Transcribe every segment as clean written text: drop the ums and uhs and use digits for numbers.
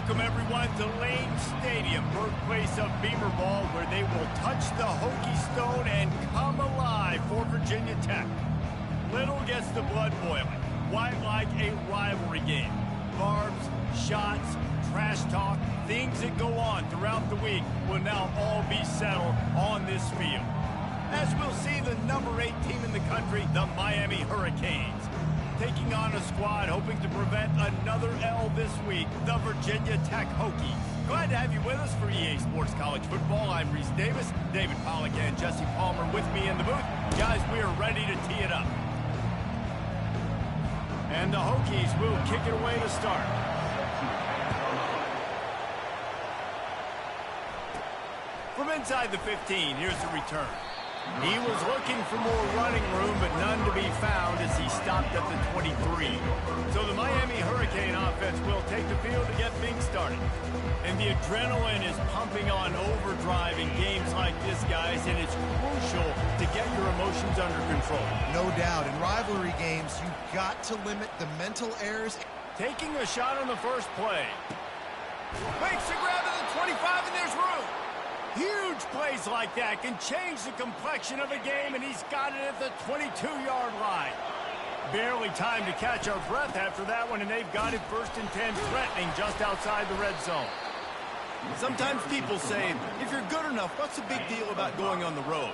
Welcome, everyone, to Lane Stadium, birthplace of Beamer Ball, where they will touch the Hokie Stone and come alive for Virginia Tech. Little gets the blood boiling. Quite like a rivalry game. Barbs, shots, trash talk, things that go on throughout the week will now all be settled on this field. As we'll see the number 8 team in the country, the Miami Hurricanes, taking on a squad hoping to prevent another L this week, the Virginia Tech Hokies. Glad to have you with us for EA Sports College Football. I'm Reese Davis, David Pollack and Jesse Palmer with me in the booth. Guys, we are ready to tee it up. And the Hokies will kick it away to start. From inside the 15, here's the return. He was looking for more running room, but none to be found as he stopped at the 23. So the Miami Hurricane offense will take the field to get things started. And the adrenaline is pumping on overdrive in games like this, guys, and it's crucial to get your emotions under control. No doubt. In rivalry games, you've got to limit the mental errors. Taking a shot on the first play. Makes the grab at the 25, and there's room. Huge plays like that can change the complexion of a game, and he's got it at the 22-yard line. Barely time to catch our breath after that one, and they've got it 1st and 10, threatening just outside the red zone. Sometimes people say, if you're good enough, what's the big deal about going on the road?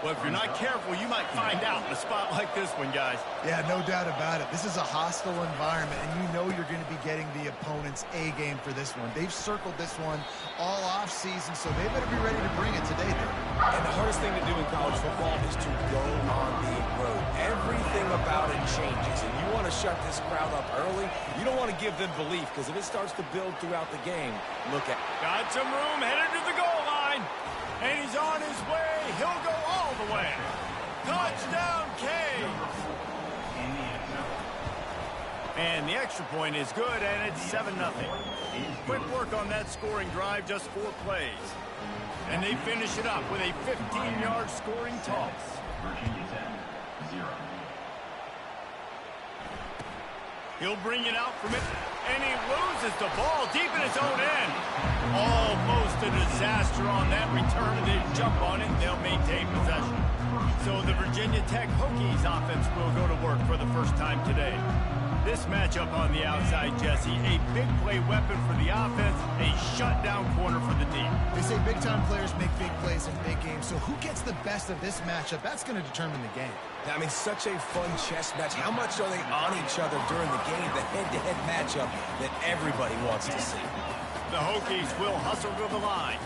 Well, if you're not careful, you might find out in a spot like this one, guys. Yeah, no doubt about it. This is a hostile environment, and you know you're going to be getting the opponent's A game for this one. They've circled this one all off season, so they better be ready to bring it today. And the hardest thing to do in college football is to go on the road. Everything about it changes, and you want to shut this crowd up early. You don't want to give them belief, because if it starts to build throughout the game, look at it. Got some room, headed to the goal line. And he's on his way. He'll go all the way. Touchdown, Canes. And the extra point is good, and it's 7-0. Quick work on that scoring drive, just 4 plays. And they finish it up with a 15-yard scoring toss. Virginia Tech, 0. He'll bring it out from it, and he loses the ball deep in his own end. Almost a disaster on that return, and they jump on it, and they'll maintain possession. So the Virginia Tech Hokies offense will go to work for the first time today. This matchup on the outside, Jesse, a big play weapon for the offense, a shutdown corner for the D. They say big-time players make big plays in big games, so who gets the best of this matchup? That's going to determine the game. I mean, such a fun chess match. How much are they on each other during the game? The head-to-head matchup that everybody wants to see. The Hokies will hustle to the line.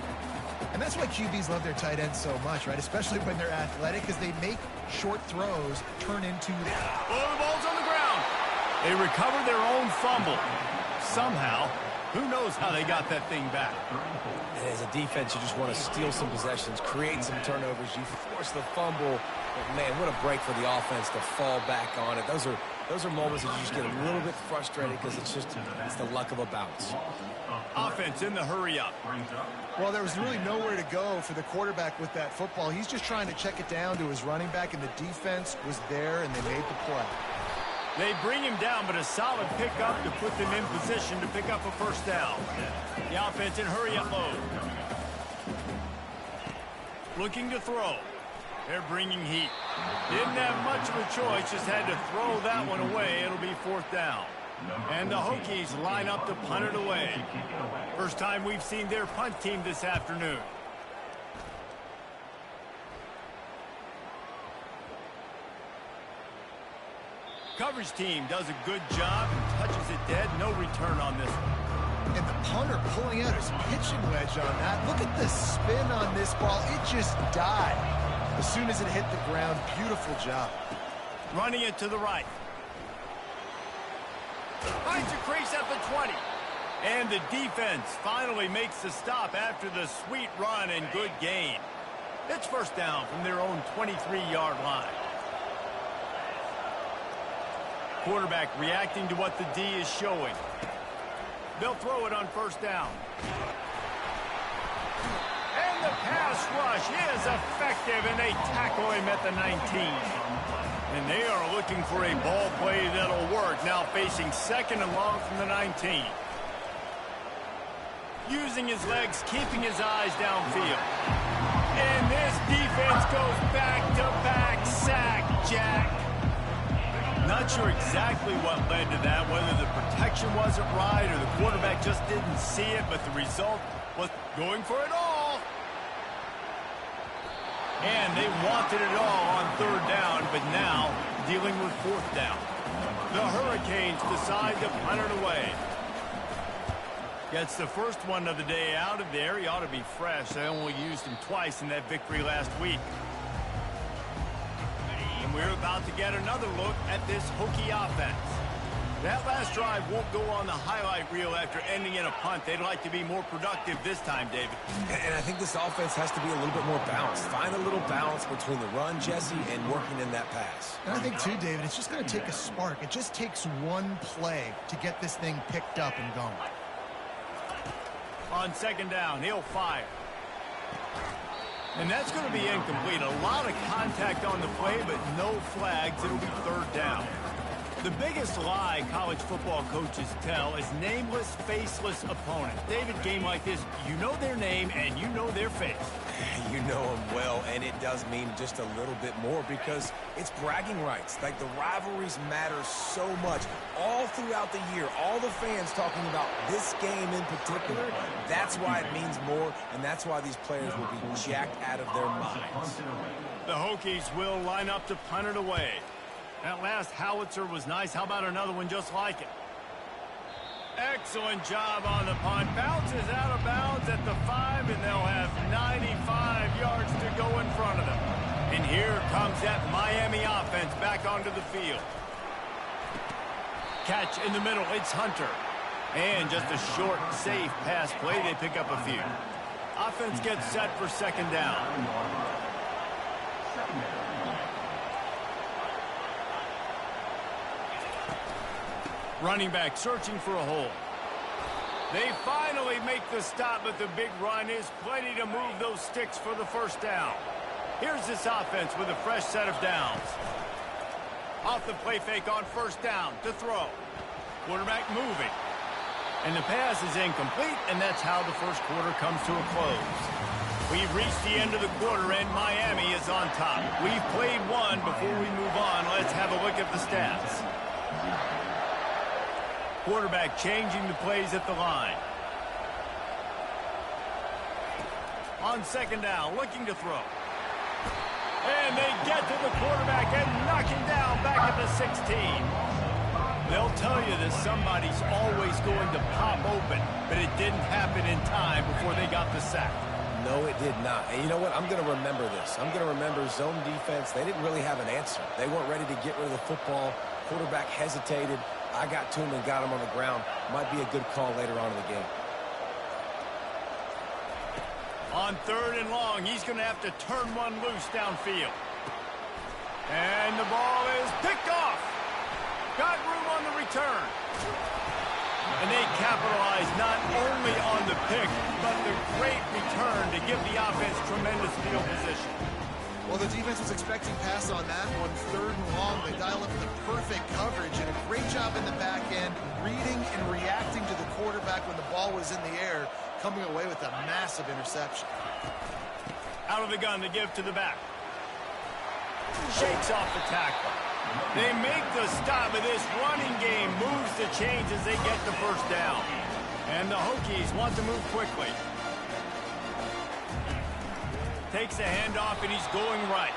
And that's why QBs love their tight ends so much, right? Especially when they're athletic, because they make short throws turn into... Oh, the ball's on the ground. They recover their own fumble. Somehow, who knows how they got that thing back. And as a defense, you just want to steal some possessions, create some turnovers. You force the fumble. But man, what a break for the offense to fall back on it. Those are moments that you just get a little bit frustrated because it's the luck of a bounce. Offense in the hurry up. Well, there was really nowhere to go for the quarterback with that football. He's just trying to check it down to his running back, and the defense was there, and they made the play. They bring him down, but a solid pickup to put them in position to pick up a first down. The offense in hurry-up mode. Looking to throw. They're bringing heat. Didn't have much of a choice, just had to throw that one away. It'll be 4th down. And the Hokies line up to punt it away. First time we've seen their punt team this afternoon. Coverage team does a good job and touches it dead. No return on this one. And the punter pulling out his pitching wedge on that. Look at the spin on this ball. It just died as soon as it hit the ground. Beautiful job. Running it to the right. Finds a crease at the 20. And the defense finally makes the stop after the sweet run and good gain. It's first down from their own 23-yard line. Quarterback reacting to what the D is showing. They'll throw it on first down. And the pass rush is effective, and they tackle him at the 19. And they are looking for a ball play that'll work. Now facing 2nd and long from the 19. using his legs, keeping his eyes downfield. And this defense goes back-to-back sack, Jack. Not sure exactly what led to that, whether the protection wasn't right or the quarterback just didn't see it, but the result was going for it all. And they wanted it all on third down, but now dealing with fourth down. The Hurricanes decide to punt it away. Gets the first one of the day out of there. He ought to be fresh. They only used him twice in that victory last week. And we're about to get another look at this Hokie offense. That last drive won't go on the highlight reel after ending in a punt. They'd like to be more productive this time, David. And I think this offense has to be a little bit more balanced. Find a little balance between the run, Jesse, and working in that pass. And I think, too, David, it's just going to take a spark. It just takes one play to get this thing picked up and going. On second down, he'll fire. And that's going to be incomplete. A lot of contact on the play, but no flags. It'll be third down. The biggest lie college football coaches tell is nameless, faceless opponents. David, game like this, you know their name and you know their face. You know them well, and it does mean just a little bit more because it's bragging rights. Like, the rivalries matter so much all throughout the year. All the fans talking about this game in particular, that's why it means more, and that's why these players will be jacked out of their minds. The Hokies will line up to punt it away. That last howitzer was nice. How about another one just like it? Excellent job on the punt. Bounces out of bounds at the 5, and they'll have 95 yards to go in front of them. And here comes that Miami offense back onto the field. Catch in the middle. It's Hunter. And just a short, safe pass play. They pick up a few. Offense gets set for second down. Running back searching for a hole. They finally make the stop, but the big run is plenty to move those sticks for the first down. Here's this offense with a fresh set of downs. Off the play fake on first down to throw. Quarterback moving. And the pass is incomplete, and that's how the first quarter comes to a close. We've reached the end of the quarter, and Miami is on top. We've played one. Before we move on, let's have a look at the stats. Quarterback changing the plays at the line. On second down, looking to throw. And they get to the quarterback and knock him down back at the 16. They'll tell you that somebody's always going to pop open, but it didn't happen in time before they got the sack. No, it did not. And you know what? I'm going to remember this. I'm going to remember zone defense. They didn't really have an answer. They weren't ready to get rid of the football. Quarterback hesitated. I got to him and got him on the ground. Might be a good call later on in the game. On third and long, he's going to have to turn one loose downfield. And the ball is picked off. Got room on the return. And they capitalize not only on the pick, but the great return to give the offense tremendous field position. Well, the defense was expecting pass on that one. Third and long, they dial up the perfect coverage and a great job in the back end, reading and reacting to the quarterback when the ball was in the air, coming away with a massive interception. Out of the gun to give to the back. Shakes off the tackle. They make the stop, but this running game moves the chains as they get the first down. And the Hokies want to move quickly. Takes a handoff, and he's going right.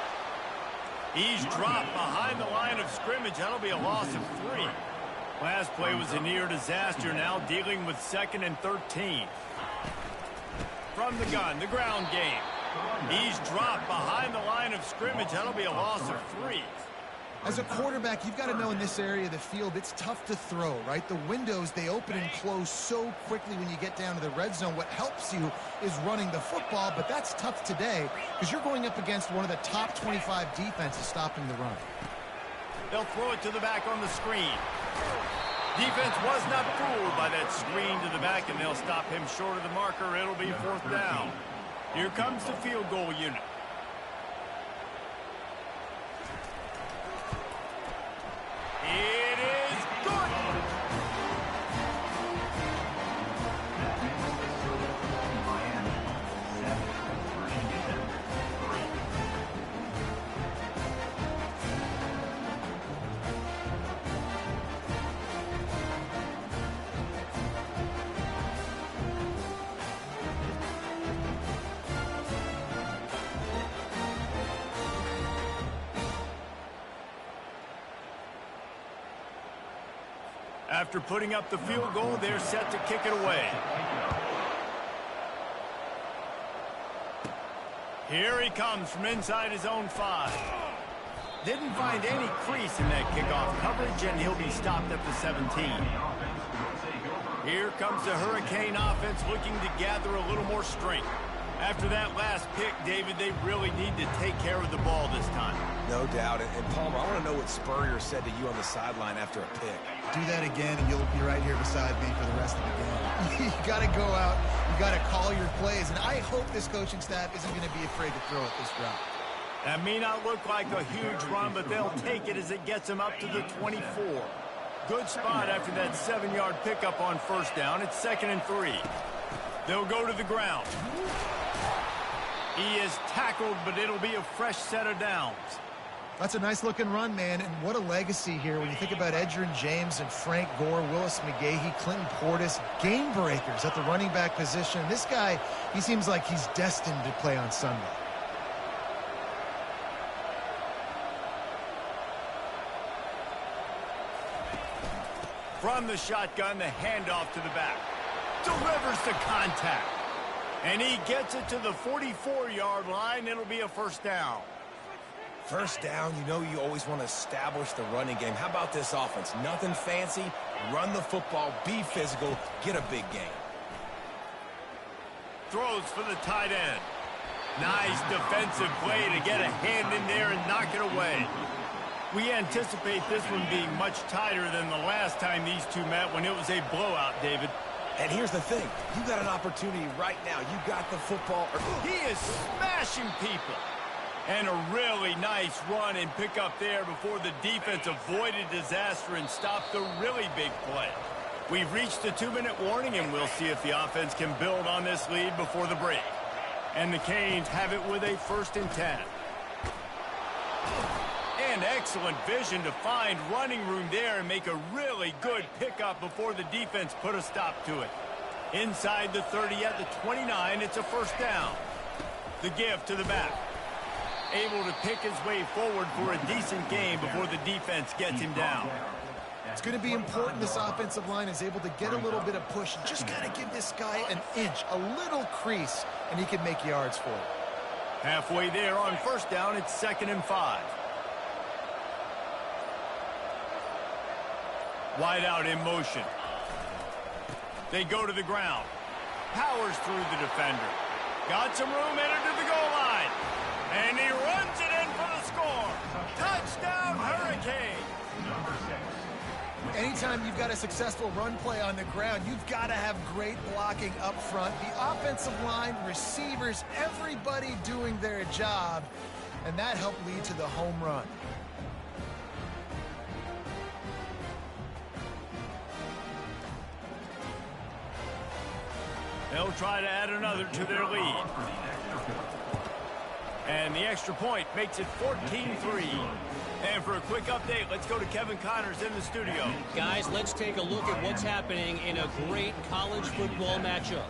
He's dropped behind the line of scrimmage. That'll be a loss of 3. Last play was a near disaster. Now dealing with 2nd and 13. From the gun, the ground game. He's dropped behind the line of scrimmage. That'll be a loss of 3. As a quarterback, you've got to know in this area of the field, it's tough to throw, right? The windows, they open and close so quickly when you get down to the red zone. What helps you is running the football, but that's tough today because you're going up against one of the top 25 defenses stopping the run. They'll throw it to the back on the screen. Defense was not fooled by that screen to the back, and they'll stop him short of the marker. It'll be fourth down. Here comes the field goal unit. It is good. After putting up the field goal, they're set to kick it away. Here he comes from inside his own 5. Didn't find any crease in that kickoff coverage, and he'll be stopped at the 17. Here comes the Hurricane offense looking to gather a little more strength. After that last pick, David, they really need to take care of the ball this time. No doubt. And Palmer, I want to know what Spurrier said to you on the sideline after a pick. Do that again, and you'll be right here beside me for the rest of the game. You got to go out. You got to call your plays. And I hope this coaching staff isn't going to be afraid to throw it this route. That may not look like a huge run, but they'll take it as it gets them up to the 24. Good spot after that 7-yard pickup on first down. It's 2nd and 3. They'll go to the ground. He is tackled, but it'll be a fresh set of downs. That's a nice-looking run, man, and what a legacy here when you think about Edgerrin James and Frank Gore, Willis McGahee, Clinton Portis, game breakers at the running back position. This guy, he seems like he's destined to play on Sunday. From the shotgun, the handoff to the back. Delivers the contact. And he gets it to the 44-yard line. It'll be a first down. First down, you know you always want to establish the running game. How about this offense? Nothing fancy. Run the football, be physical, get a big gain. Throws for the tight end. Nice defensive play to get a hand in there and knock it away. We anticipate this one being much tighter than the last time these two met when it was a blowout, David. And here's the thing. You got an opportunity right now. You got the football. He is smashing people. And a really nice run and pick up there before the defense avoided disaster and stopped the really big play. We've reached the 2-minute warning, and we'll see if the offense can build on this lead before the break. And the Canes have it with a 1st and 10. And excellent vision to find running room there and make a really good pickup before the defense put a stop to it. Inside the 30 at the 29, it's a first down. The give to the back. Able to pick his way forward for a decent game before the defense gets him down. It's going to be important this offensive line is able to get a little bit of push. Just got to give this guy an inch, a little crease, and he can make yards for it. Halfway there on first down, it's 2nd and 5. Wide out in motion. They go to the ground. Powers through the defender. Got some room, entered to the goal line. And he runs it in for the score. Touchdown, Hurricane. Anytime you've got a successful run play on the ground, you've got to have great blocking up front. The offensive line, receivers, everybody doing their job. And that helped lead to the home run. They'll try to add another to their lead. And the extra point makes it 14-3. And for a quick update, let's go to Kevin Connors in the studio. Guys, let's take a look at what's happening in a great college football matchup.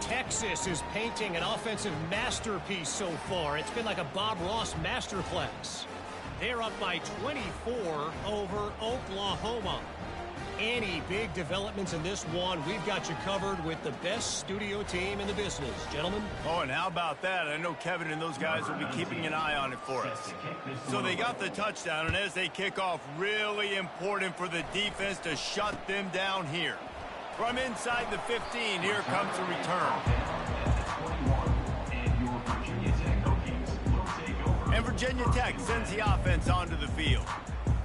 Texas is painting an offensive masterpiece so far. It's been like a Bob Ross masterclass. They're up by 24 over Oklahoma. Any big developments in this one, we've got you covered with the best studio team in the business. Gentlemen? Oh, and how about that? I know Kevin and those guys will be keeping an eye on it for us. So they got the touchdown, and as they kick off, really important for the defense to shut them down here. From inside the 15, here comes the return. And Virginia Tech sends the offense onto the field.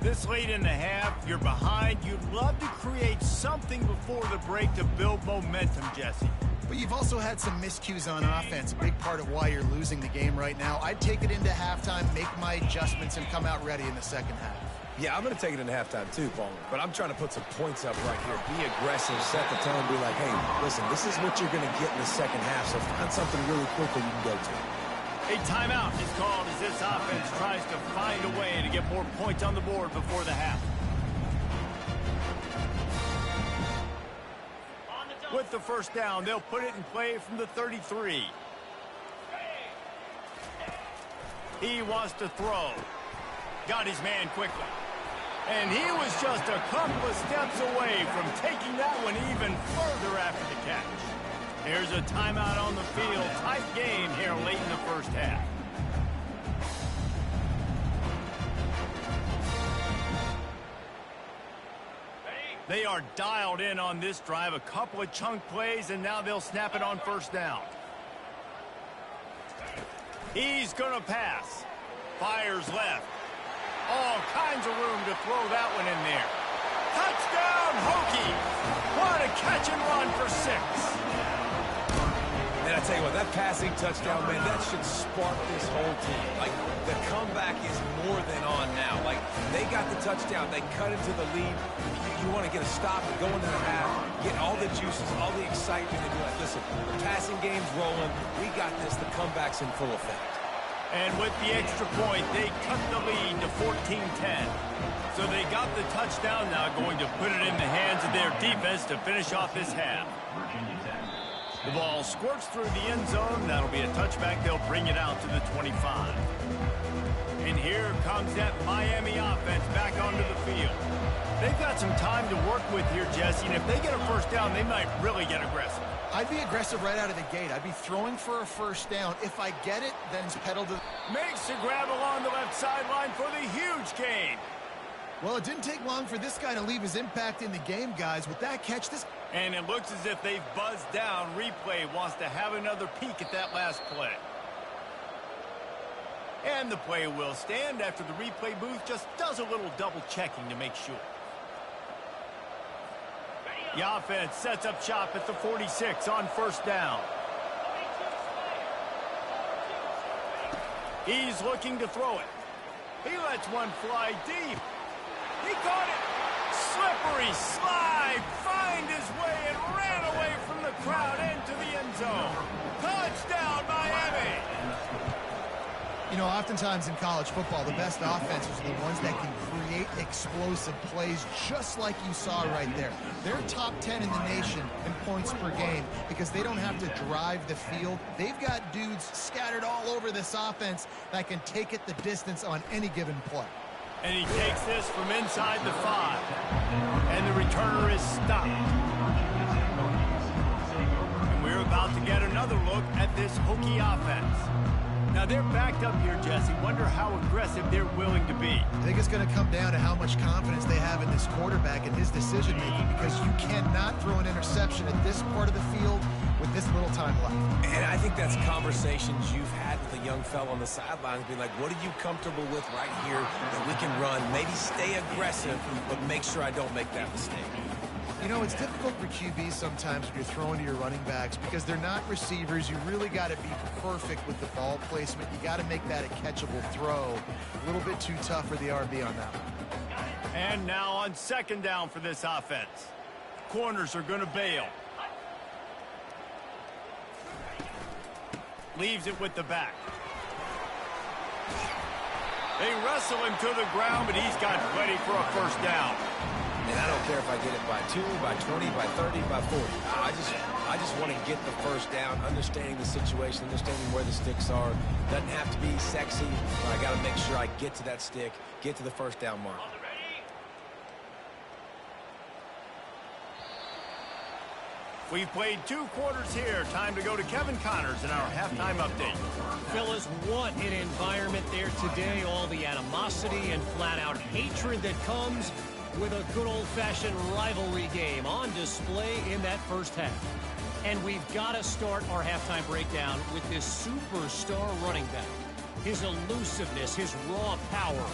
This late in the half, you're behind. You'd love to create something before the break to build momentum, Jesse. But you've also had some miscues on offense, a big part of why you're losing the game right now. I'd take it into halftime, make my adjustments, and come out ready in the second half. Yeah, I'm going to take it into halftime too, Palmer. But I'm trying to put some points up right here. Be aggressive, set the tone, be like, hey, listen, this is what you're going to get in the second half, so find something really quickly you can go to. A timeout is called as this offense tries to find a way to get more points on the board before the half. With the first down, they'll put it in play from the 33. He wants to throw. Got his man quickly. And he was just a couple of steps away from taking that one even further after the catch. Here's a timeout on the field. Tight game here late in the first half. They are dialed in on this drive. A couple of chunk plays, and now they'll snap it on first down. He's going to pass. Fires left. All kinds of room to throw that one in there. Touchdown, Hokies! What a catch and run for 6. Man, I tell you what, that passing touchdown, man, that should spark this whole team. Like, the comeback is more than on now. Like, they got the touchdown. They cut into the lead. You want to get a stop and go into the half, get all the juices, all the excitement, and be like, listen, the passing game's rolling. We got this. The comeback's in full effect. And with the extra point, they cut the lead to 14-10. So they got the touchdown, now going to put it in the hands of their defense to finish off this half. The ball squirts through the end zone. That'll be a touchback. They'll bring it out to the 25. And here comes that Miami offense back onto the field. They've got some time to work with here, Jesse, and if they get a first down, they might really get aggressive. I'd be aggressive right out of the gate. I'd be throwing for a first down. If I get it, then it's pedal to... Makes a grab along the left sideline for the huge gain. Well, it didn't take long for this guy to leave his impact in the game, guys. With that catch, this... And it looks as if they've buzzed down. Replay wants to have another peek at that last play. And the play will stand after the replay booth just does a little double checking to make sure. The offense sets up shop at the 46 on first down. He's looking to throw it. He lets one fly deep. He caught it. Slippery slide. Find his way and ran away from the crowd into the end zone. Touchdown, Miami. You know, oftentimes in college football, the best offenses are the ones that can create explosive plays just like you saw right there. They're top 10 in the nation in points per game because they don't have to drive the field. They've got dudes scattered all over this offense that can take it the distance on any given play. And he takes this from inside the 5. And the returner is stopped. And we're about to get another look at this Hokie offense. Now, they're backed up here, Jesse. Wonder how aggressive they're willing to be. I think it's going to come down to how much confidence they have in this quarterback and his decision-making because you cannot throw an interception at this part of the field with this little time left. And I think that's conversations you've had with a young fella on the sidelines, being like, what are you comfortable with right here that we can run? Maybe stay aggressive, but make sure I don't make that mistake. You know, it's difficult for QBs sometimes when you're throwing to your running backs because they're not receivers. You really got to be perfect with the ball placement. You got to make that a catchable throw. A little bit too tough for the RB on that one. And now on second down for this offense. Corners are going to bail. Leaves it with the back. They wrestle him to the ground, but he's got plenty for a first down. And I don't care if I get it by 2, by 20, by 30, by 40. I just want to get the first down, understanding the situation, understanding where the sticks are. Doesn't have to be sexy, but I got to make sure I get to that stick, get to the first down mark. We've played 2 quarters here. Time to go to Kevin Connors in our halftime update. Fellas, what an environment there today. All the animosity and flat-out hatred that comes with a good old-fashioned rivalry game on display in that first half. And we've got to start our halftime breakdown with this superstar running back. His elusiveness, his raw power.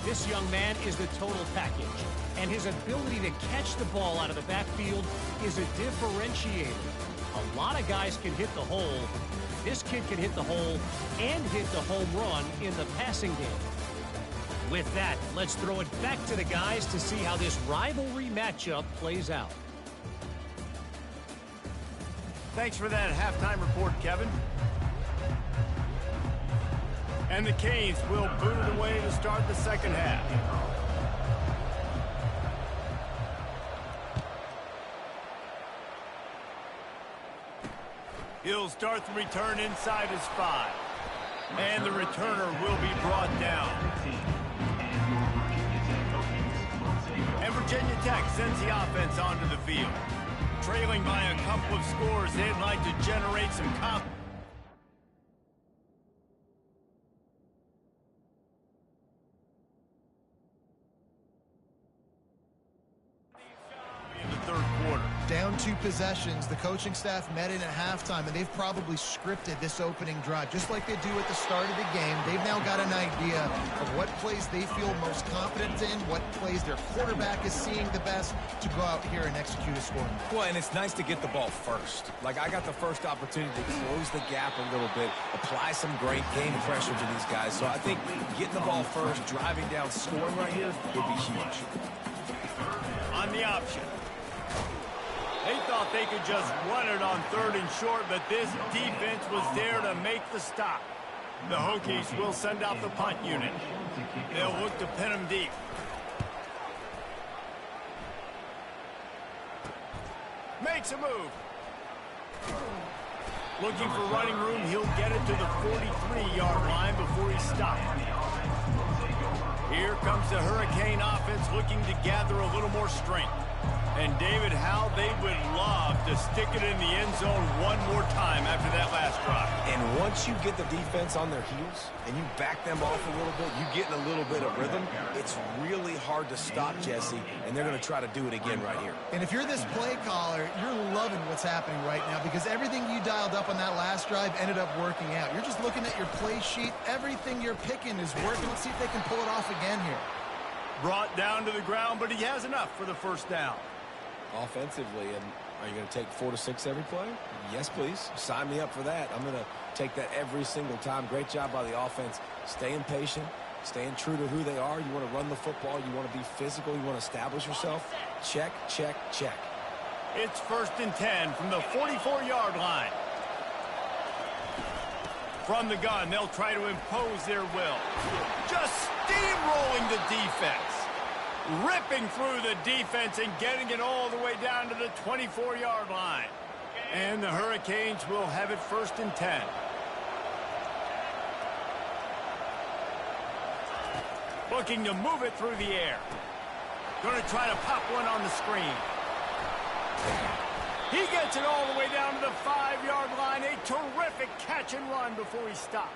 This young man is the total package. And his ability to catch the ball out of the backfield is a differentiator. A lot of guys can hit the hole. This kid can hit the hole and hit the home run in the passing game. With that, let's throw it back to the guys to see how this rivalry matchup plays out. Thanks for that halftime report, Kevin. And the Canes will boot it away to start the second half. He'll start the return inside his 5. And the returner will be brought down. Tech sends the offense onto the field. Trailing by a couple of scores, they'd like to generate some confidence. In the third quarter. Down 2 possessions, the coaching staff met in at halftime, and they've probably scripted this opening drive, just like they do at the start of the game. They've now got an idea of what plays they feel most confident in, what plays their quarterback is seeing the best to go out here and execute a scoring. Well, and it's nice to get the ball first. Like, I got the first opportunity to close the gap a little bit, apply some great game pressure to these guys. So I think getting the ball first, driving down, scoring right here would be huge. On the option. They thought they could just run it on 3rd and short, but this defense was there to make the stop. The Hokies will send out the punt unit. They'll look to pin them deep. Makes a move. Looking for running room, he'll get it to the 43-yard line before he's stopped. Here comes the Hurricane offense looking to gather a little more strength. And David, how they would love to stick it in the end zone one more time after that last drive. And once you get the defense on their heels and you back them off a little bit, you get in a little bit of rhythm, it's really hard to stop, Jesse, and they're going to try to do it again right here. And if you're this play caller, you're loving what's happening right now because everything you dialed up on that last drive ended up working out. You're just looking at your play sheet. Everything you're picking is working. Let's see if they can pull it off again here. Brought down to the ground, but he has enough for the first down. Offensively, and are you going to take 4 to 6 every play? Yes, please. Sign me up for that. I'm going to take that every single time. Great job by the offense. Staying patient, staying true to who they are. You want to run the football. You want to be physical. You want to establish yourself. Check, check, check. It's 1st and 10 from the 44-yard line. From the gun, they'll try to impose their will. Just steamrolling the defense. Ripping through the defense and getting it all the way down to the 24-yard line. And the Hurricanes will have it 1st and 10. Looking to move it through the air. Going to try to pop one on the screen. He gets it all the way down to the 5-yard line. A terrific catch and run before he stopped.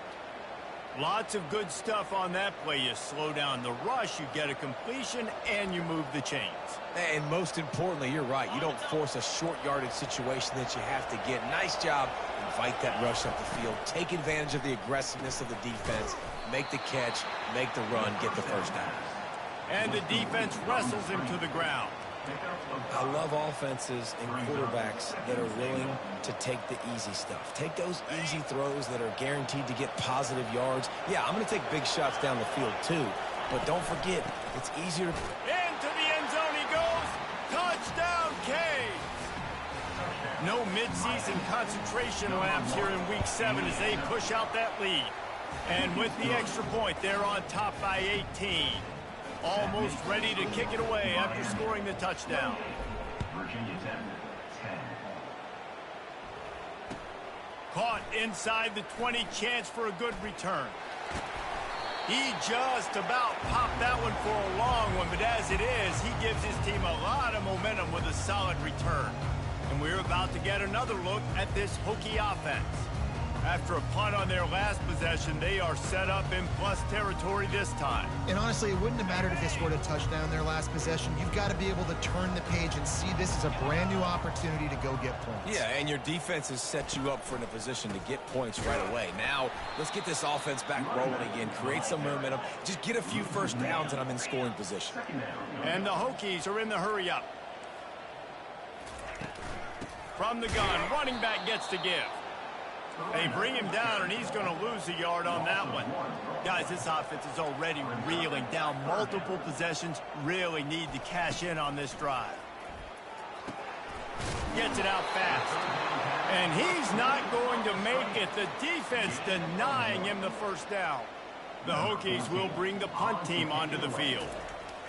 Lots of good stuff on that play. You slow down the rush, you get a completion, and you move the chains. And most importantly, you're right. You don't force a short yardage situation that you have to get. Nice job. Invite that rush up the field. Take advantage of the aggressiveness of the defense. Make the catch, make the run, get the first down. And the defense wrestles him to the ground. I love offenses and quarterbacks that are willing to take the easy stuff. Take those easy throws that are guaranteed to get positive yards. Yeah, I'm going to take big shots down the field too, but don't forget, it's easier to... Into the end zone he goes. Touchdown, Canes. No midseason concentration laps here in Week 7 as they push out that lead. And with the extra point, they're on top by 18. Almost ready to kick it away after scoring the touchdown. Virginia Tech, 10. Caught inside the 20, chance for a good return. He just about popped that one for a long one, but as it is, he gives his team a lot of momentum with a solid return. And we're about to get another look at this Hokie offense. After a punt on their last possession, they are set up in plus territory this time. And honestly, it wouldn't have mattered if they scored a touchdown their last possession. You've got to be able to turn the page and see this as a brand new opportunity to go get points. Yeah, and your defense has set you up for in a position to get points right away. Now, let's get this offense back rolling again, create some momentum, just get a few first downs, and I'm in scoring position. And the Hokies are in the hurry up. From the gun, running back gets to give. They bring him down, and he's going to lose a yard on that one. Guys, this offense is already reeling down multiple possessions. Really need to cash in on this drive. Gets it out fast. And he's not going to make it. The defense denying him the first down. The Hokies will bring the punt team onto the field.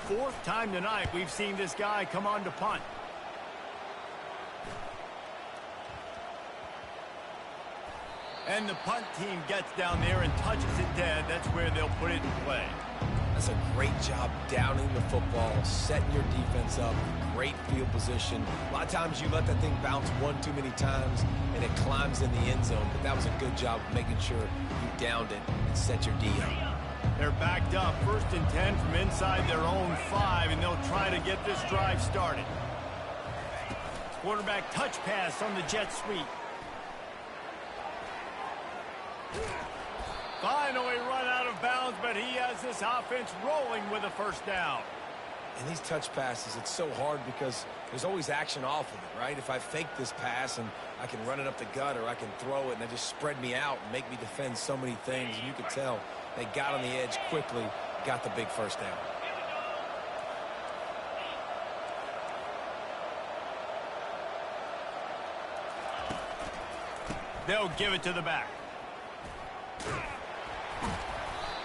4th time tonight we've seen this guy come on to punt. And the punt team gets down there and touches it dead. That's where they'll put it in play. That's a great job downing the football, setting your defense up, great field position. A lot of times you let that thing bounce one too many times and it climbs in the end zone, but that was a good job of making sure you downed it and set your D up. They're backed up, 1st and 10 from inside their own 5, and they'll try to get this drive started. Quarterback touch pass on the jet sweep. Finally run out of bounds, but he has this offense rolling with a 1st down. And these touch passes, it's so hard because there's always action off of it, right? If I fake this pass and I can run it up the gut or I can throw it and they just spread me out and make me defend so many things, and you could tell they got on the edge quickly, got the big 1st down. They'll give it to the back.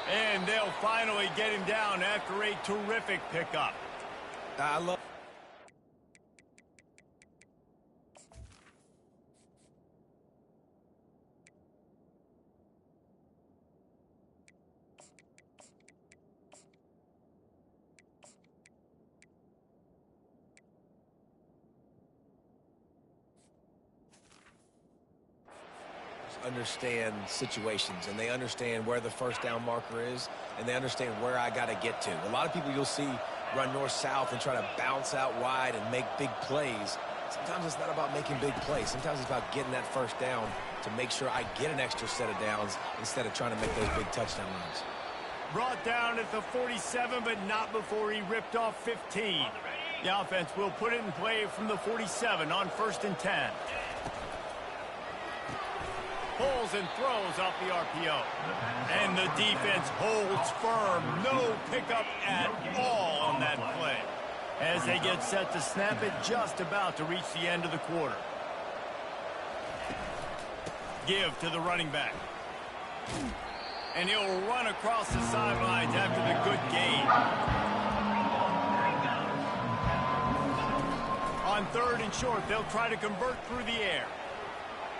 And they'll finally get him down after a terrific pickup. I love understand situations, and they understand where the 1st down marker is, and they understand where I got to get to. A lot of people you'll see run north-south and try to bounce out wide and make big plays. Sometimes it's not about making big plays. Sometimes it's about getting that 1st down to make sure I get an extra set of downs instead of trying to make those big touchdown runs. Brought down at the 47, but not before he ripped off 15. The offense will put it in play from the 47 on 1st and 10. Pulls and throws off the RPO. And the defense holds firm. No pickup at all on that play. As they get set to snap it, just about to reach the end of the quarter. Give to the running back. And he'll run across the sidelines after the good gain. On 3rd and short, they'll try to convert through the air.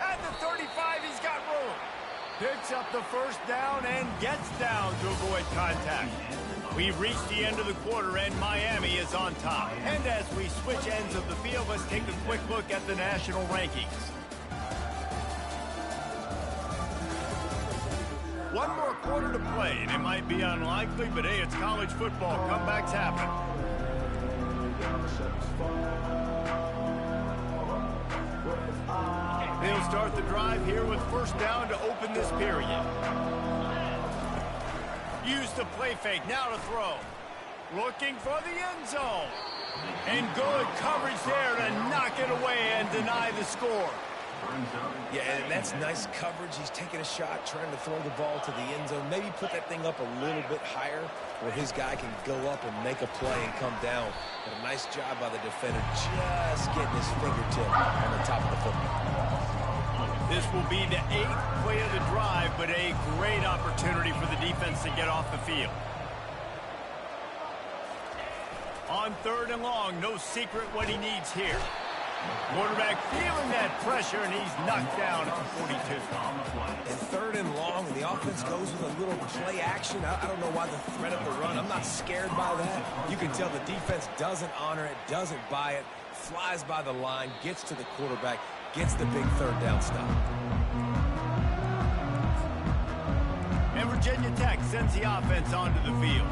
At the 35, he's got room. Picks up the 1st down and gets down to avoid contact. We've reached the end of the quarter, and Miami is on top. And as we switch ends of the field, let's take a quick look at the national rankings. One more quarter to play, and it might be unlikely, but hey, it's college football. Comebacks happen. They'll start the drive here with 1st down to open this period. Use the play fake, now to throw. Looking for the end zone. And good coverage there to knock it away and deny the score. Yeah, and that's nice coverage. He's taking a shot, trying to throw the ball to the end zone. Maybe put that thing up a little bit higher where his guy can go up and make a play and come down. But a nice job by the defender just getting his fingertip on the top of the football. This will be the 8th play of the drive, but a great opportunity for the defense to get off the field. On 3rd and long, no secret what he needs here. Quarterback feeling that pressure, and he's knocked down at the 42. And 3rd and long, and the offense goes with a little play action. I don't know why the threat of the run. I'm not scared by that. You can tell the defense doesn't honor it, doesn't buy it, flies by the line, gets to the quarterback, gets the big 3rd down stop. And Virginia Tech sends the offense onto the field.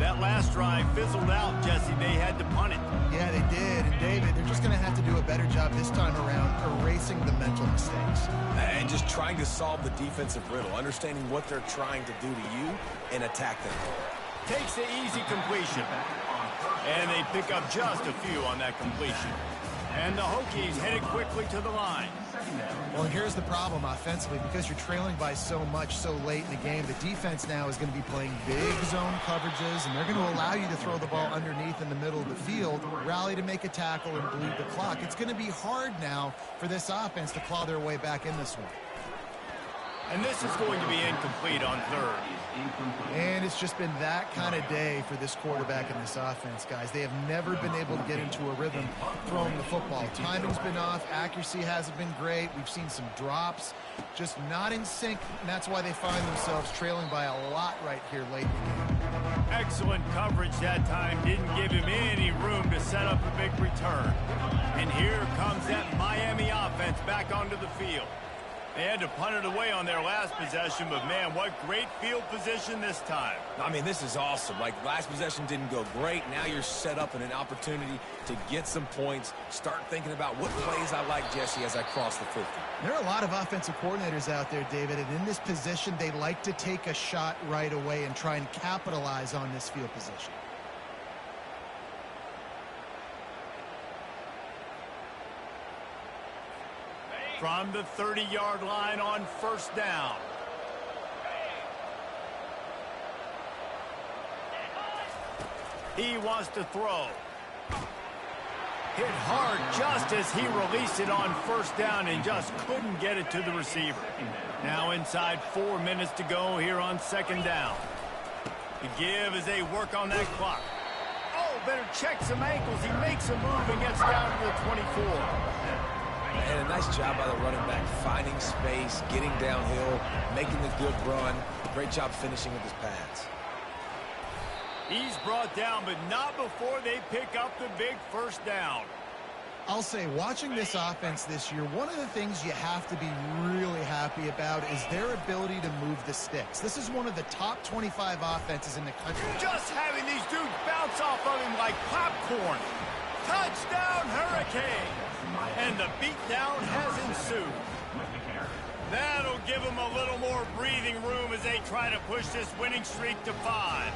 That last drive fizzled out, Jesse. They had to punt it. Yeah, they did. And David, they're just going to have to do a better job this time around erasing the mental mistakes. And just trying to solve the defensive riddle, understanding what they're trying to do to you and attack them. Takes the easy completion. And they pick up just a few on that completion. And the Hokies headed quickly to the line. Well, here's the problem offensively. Because you're trailing by so much so late in the game, the defense now is going to be playing big zone coverages, and they're going to allow you to throw the ball underneath in the middle of the field, rally to make a tackle, and bleed the clock. It's going to be hard now for this offense to claw their way back in this one. And this is going to be incomplete on 3rd. And it's just been that kind of day for this quarterback and this offense, guys. They have never been able to get into a rhythm throwing the football. Timing's been off. Accuracy hasn't been great. We've seen some drops, just not in sync, and that's why they find themselves trailing by a lot right here late in the game. Excellent coverage that time. Didn't give him any room to set up a big return. And here comes that Miami offense back onto the field. They had to punt it away on their last possession, but man, what great field position this time. I mean, this is awesome. Like, last possession didn't go great. Now you're set up in an opportunity to get some points. Start thinking about what plays I like, Jesse, as I cross the 50. There are a lot of offensive coordinators out there, David, and in this position, they like to take a shot right away and try and capitalize on this field position. From the 30-yard line on first down. He wants to throw. Hit hard just as he released it on first down and just couldn't get it to the receiver. Now inside 4 minutes to go here on second down. The give as they work on that clock. Oh, better check some ankles. He makes a move and gets down to the 24. And a nice job by the running back, finding space, getting downhill, making the good run. Great job finishing with his pads. He's brought down, but not before they pick up the big first down. I'll say, watching this offense this year, one of the things you have to be really happy about is their ability to move the sticks. This is one of the top 25 offenses in the country. Just having these dudes bounce off of him like popcorn. Touchdown, Hurricane! And the beatdown has ensued. That'll give them a little more breathing room as they try to push this winning streak to 5.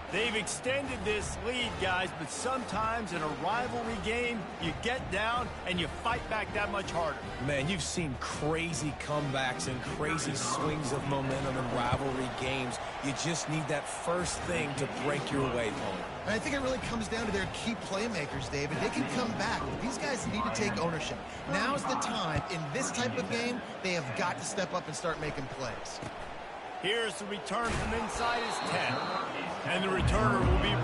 They've extended this lead, guys, but sometimes in a rivalry game, you get down and you fight back that much harder. Man, you've seen crazy comebacks and crazy swings of momentum in rivalry games. You just need that first thing to break your way home. And I think it really comes down to their key playmakers, David. They can come back, but these guys need to take ownership. Now's the time. In this type of game, they have got to step up and start making plays. Here's the return from inside his 10. And the returner will be...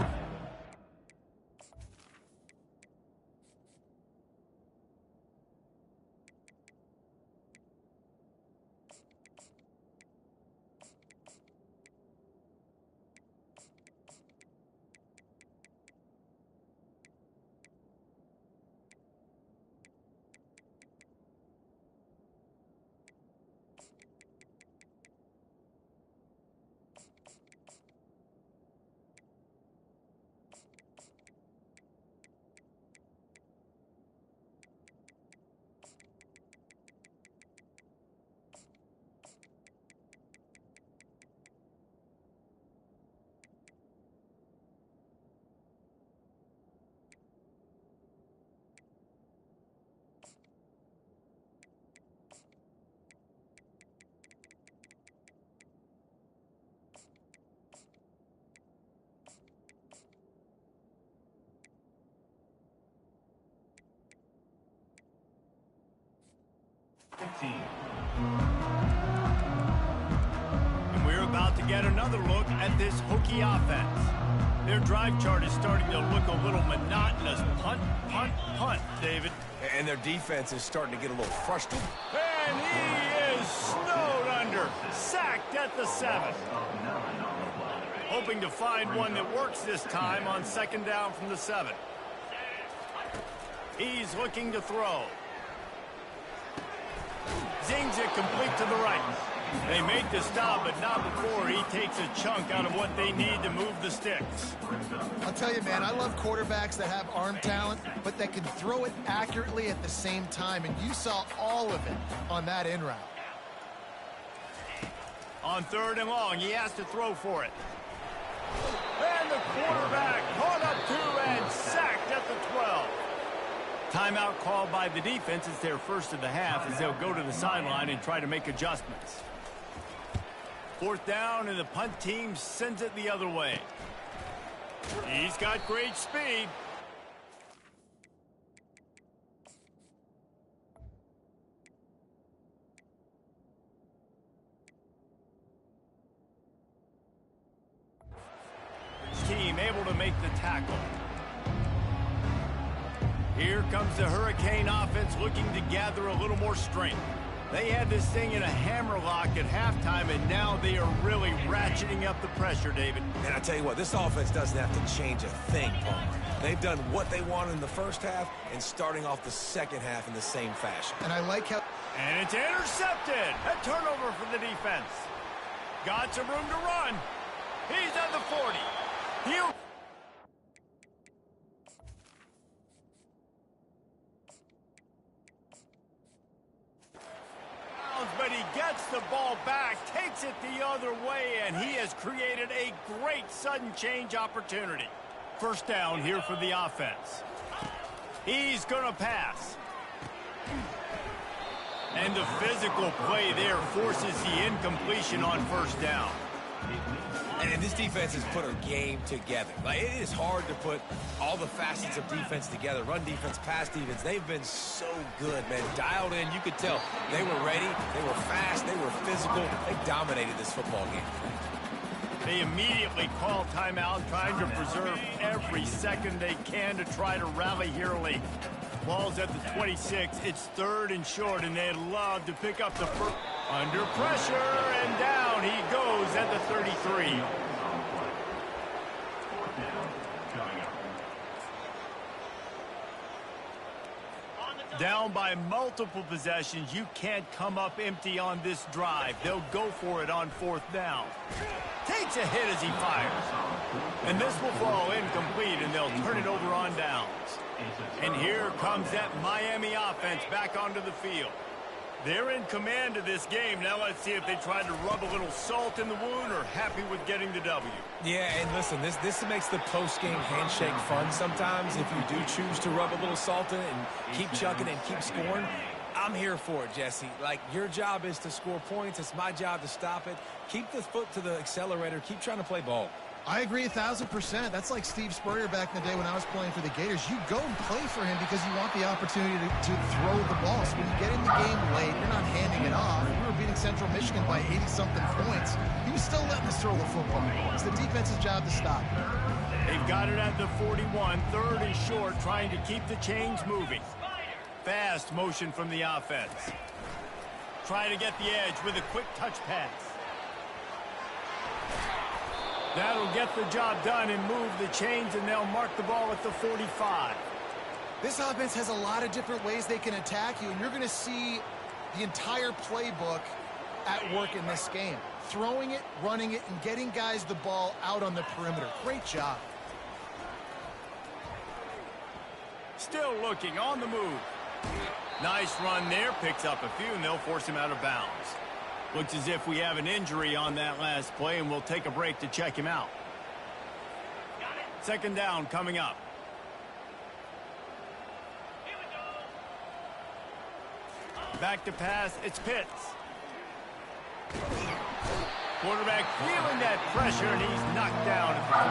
And we're about to get another look at this Hokie offense. Their drive chart is starting to look a little monotonous. Punt, punt, punt, David. And their defense is starting to get a little frustrated. And he is snowed under. Sacked at the 7. Hoping to find one that works this time on second down from the 7. He's looking to throw. Zings it complete to the right. They make the stop, but not before he takes a chunk out of what they need to move the sticks. I'll tell you, man, I love quarterbacks that have arm talent, but that can throw it accurately at the same time, and you saw all of it on that in route. On third and long, he has to throw for it. And the quarterback caught up to and sacked at the 12. Timeout called by the defense. It's their first of the half as they'll go to the sideline and try to make adjustments. Fourth down, and the punt team sends it the other way. He's got great speed. His team able to make the tackle. Here comes the Hurricane offense looking to gather a little more strength. They had this thing in a hammerlock at halftime, and now they are really ratcheting up the pressure, David. And I tell you what, this offense doesn't have to change a thing, Paul. They've done what they wanted in the first half and starting off the second half in the same fashion. And I like how... And it's intercepted. A turnover for the defense. Got some room to run. He's at the 40. He'll... But he gets the ball back, takes it the other way, and he has created a great sudden change opportunity. First down here for the offense. He's going to pass. And the physical play there forces the incompletion on first down. And this defense has put a game together. Like, it is hard to put all the facets of defense together. Run defense, pass defense. They've been so good, man. Dialed in. You could tell they were ready. They were fast. They were physical. They dominated this football game. They immediately call timeout, trying to preserve every second they can to try to rally here late. Ball's at the 26. It's 3rd and short, and they'd love to pick up the first. Under pressure, and down he goes at the 33. Down by multiple possessions, you can't come up empty on this drive. They'll go for it on 4th down. Takes a hit as he fires. And this will fall incomplete, and they'll turn it over on downs. And here comes that Miami offense back onto the field. They're in command of this game. Now let's see if they try to rub a little salt in the wound or happy with getting the W. Yeah, and listen, this makes the post-game handshake fun sometimes if you do choose to rub a little salt in it and keep chucking and keep scoring. I'm here for it, Jesse. Like, your job is to score points. It's my job to stop it. Keep the foot to the accelerator. Keep trying to play ball. I agree 1,000%. That's like Steve Spurrier back in the day when I was playing for the Gators. You go and play for him because you want the opportunity to throw the ball. So when you get in the game late, you're not handing it off. We were beating Central Michigan by 80-something points. He was still letting us throw the football. It's the defense's job to stop. They've got it at the 41, 3rd and short, trying to keep the chains moving. Fast motion from the offense. Trying to get the edge with a quick touch pass. That'll get the job done and move the chains, and they'll mark the ball at the 45. This offense has a lot of different ways they can attack you, and you're going to see the entire playbook at work in this game. Throwing it, running it, and getting guys the ball out on the perimeter. Great job. Still looking on the move. Nice run there. Picks up a few, and they'll force him out of bounds. Looks as if we have an injury on that last play, and we'll take a break to check him out. 2nd down coming up. Back to pass. It's Pitts. Quarterback feeling that pressure, and he's knocked down at the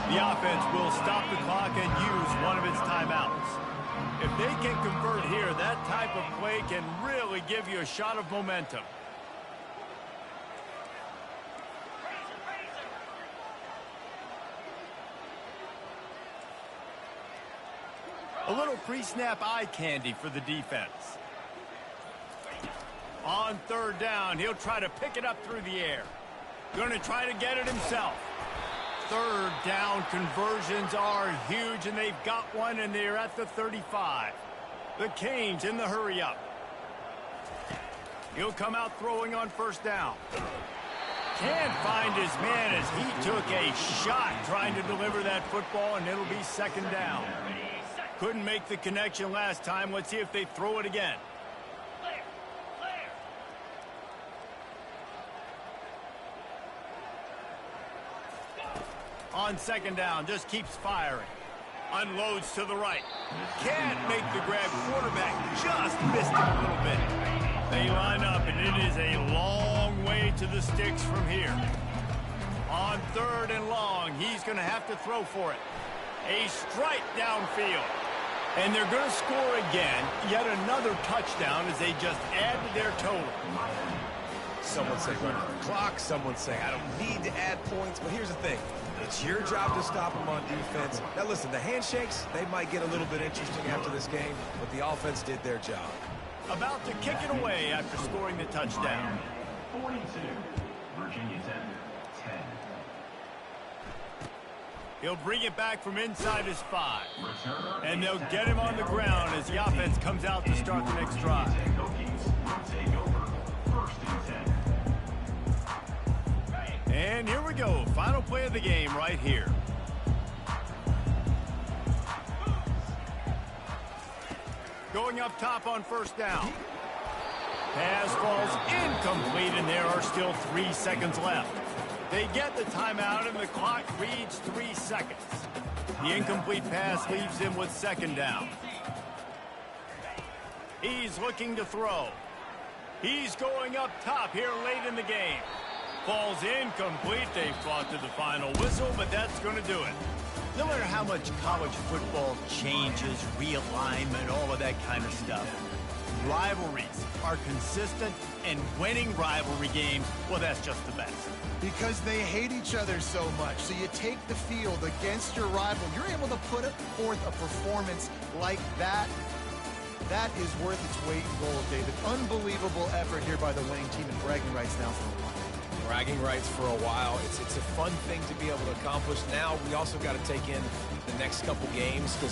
42. The offense will stop the clock and use one of its timeouts. If they can convert here, that type of play can really give you a shot of momentum. A little pre-snap eye candy for the defense. On 3rd down, he'll try to pick it up through the air. Going to try to get it himself. 3rd down conversions are huge, and they've got one, and they're at the 35. The Canes in the hurry-up. He'll come out throwing on 1st down. Can't find his man as he took a shot trying to deliver that football, and it'll be 2nd down. Couldn't make the connection last time. Let's see if they throw it again. On 2nd down, just keeps firing. Unloads to the right. Can't make the grab. Quarterback just missed it a little bit. They line up, and it is a long way to the sticks from here. On 3rd and long, he's going to have to throw for it. A strike downfield. And they're going to score again. Yet another touchdown as they just add to their total. Some would say run the clock. Some would say I don't need to add points. But here's the thing. It's your job to stop them on defense. Now, listen, the handshakes, they might get a little bit interesting after this game, but the offense did their job. About to kick it away after scoring the touchdown. 42. Virginia Tech, 10. He'll bring it back from inside his 5. And they'll get him on the ground as the offense comes out to start the next drive. And here we go. Final play of the game right here. Going up top on first down. Pass falls incomplete, and there are still 3 seconds left. They get the timeout, and the clock reads 3 seconds. The incomplete pass leaves him with second down. He's looking to throw. He's going up top here late in the game. Falls incomplete. They fought to the final whistle, but that's going to do it. No matter how much college football changes, realignment, all of that kind of stuff, rivalries are consistent, and winning rivalry games, well, that's just the best. Because they hate each other so much. So you take the field against your rival. You're able to put forth a performance like that. That is worth its weight in gold, David. Unbelievable effort here by the winning team, and bragging rights now for a while. Bragging rights for a while. It's a fun thing to be able to accomplish. Now we also got to take in the next couple games because